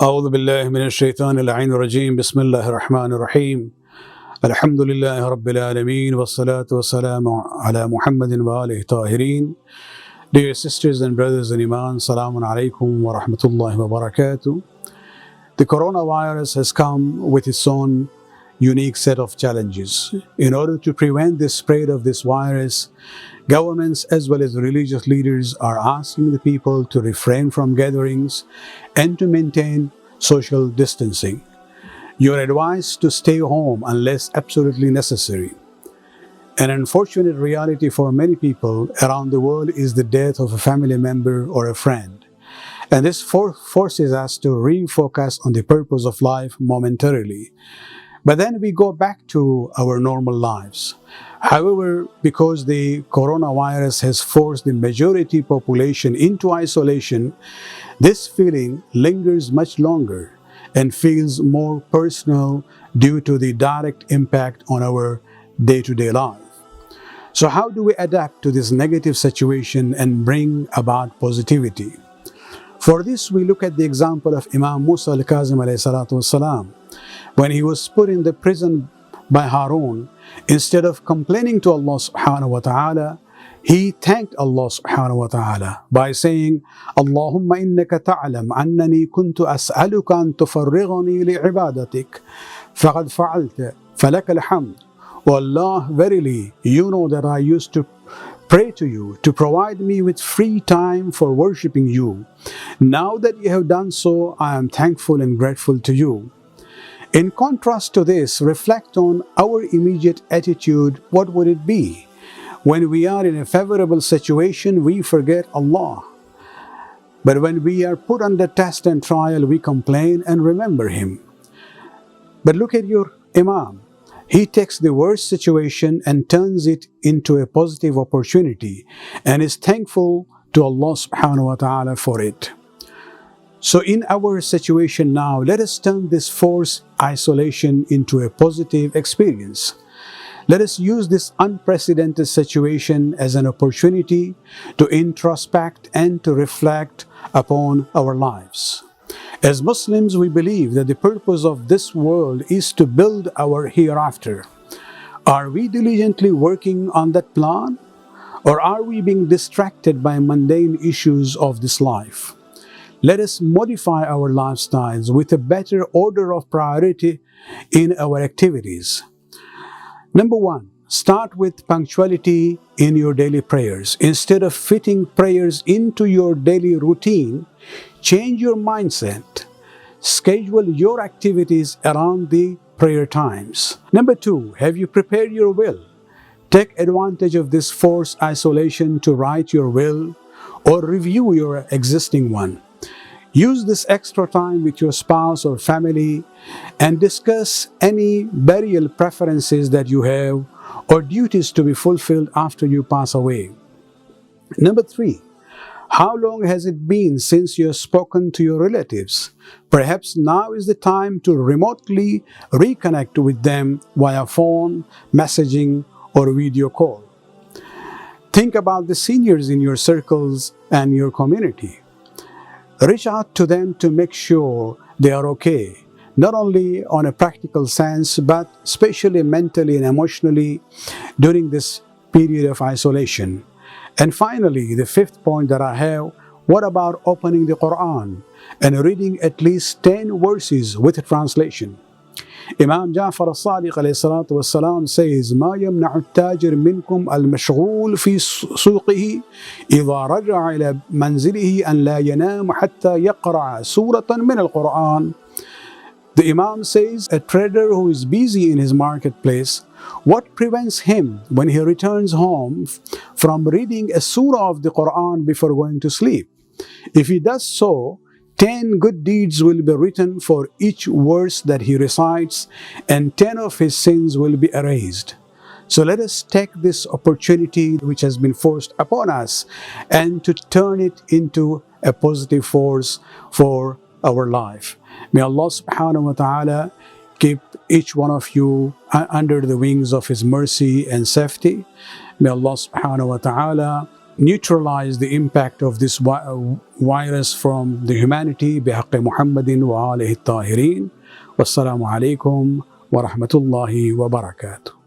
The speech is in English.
أعوذ بالله من الشيطان اللعين الرجيم بسم الله الرحمن الرحيم الحمد لله رب العالمين والصلاة والسلام على محمد وآله الطاهرين. Dear sisters and brothers in Imam, Assalamu alaikum wa rahmatullahi wa barakatuh. The coronavirus has come with its own unique set of challenges. In order to prevent the spread of this virus, governments as well as religious leaders are asking the people to refrain from gatherings and to maintain social distancing. You are advised to stay home unless absolutely necessary. An unfortunate reality for many people around the world is the death of a family member or a friend. And this forces us to refocus on the purpose of life momentarily. But then we go back to our normal lives. However, because the coronavirus has forced the majority population into isolation, this feeling lingers much longer and feels more personal due to the direct impact on our day-to-day life. So how do we adapt to this negative situation and bring about positivity? For this, we look at the example of Imam Musa al-Kadhim alayhi salatu wasalam. When he was put in the prison by Harun, instead of complaining to Allah subhanahu wa ta'ala, he thanked Allah subhanahu wa ta'ala by saying, Allahumma innaka ta'lam annani kuntu as'aluka an tufarrighani li'ibadatik, faqad fa'alta, falaka alhamd. O Allah, verily, you know that I used to pray to you to provide me with free time for worshipping you. Now that you have done so, I am thankful and grateful to you. In contrast to this, reflect on our immediate attitude. What would it be? When we are in a favorable situation, we forget Allah. But when we are put under test and trial, we complain and remember Him. But look at your Imam. He takes the worst situation and turns it into a positive opportunity and is thankful to Allah subhanahu wa ta'ala for it. So in our situation now, let us turn this forced isolation into a positive experience. Let us use this unprecedented situation as an opportunity to introspect and to reflect upon our lives. As Muslims, we believe that the purpose of this world is to build our hereafter. Are we diligently working on that plan? Or are we being distracted by mundane issues of this life? Let us modify our lifestyles with a better order of priority in our activities. Number one, start with punctuality in your daily prayers. Instead of fitting prayers into your daily routine, change your mindset. Schedule your activities around the prayer times. Number two, have you prepared your will? Take advantage of this forced isolation to write your will or review your existing one. Use this extra time with your spouse or family and discuss any burial preferences that you have or duties to be fulfilled after you pass away. Number three, how long has it been since you have spoken to your relatives? Perhaps now is the time to remotely reconnect with them via phone, messaging, or video call. Think about the seniors in your circles and your community. Reach out to them to make sure they are okay, not only on a practical sense, but especially mentally and emotionally during this period of isolation. And finally, the fifth point that I have, what about opening the Quran and reading at least 10 verses with a translation? Imam Ja'far al-Sadiq alayhi salatu wassalam says, ما يمنع التاجر منكم المشغول في سوقه إذا رجع إلى منزله أن لا ينام حتى يقرأ سورة من القرآن. The Imam says, a trader who is busy in his marketplace, what prevents him when he returns home from reading a surah of the Quran before going to sleep? If he does so, 10 good deeds will be written for each verse that he recites, and 10 of his sins will be erased. So let us take this opportunity which has been forced upon us and to turn it into a positive force for our life. May Allah subhanahu wa ta'ala keep each one of you under the wings of His mercy and safety. May Allah subhanahu wa ta'ala neutralize the impact of this virus from the humanity. بحق محمد وآله الطاهرين. والسلام عليكم ورحمة الله وبركاته.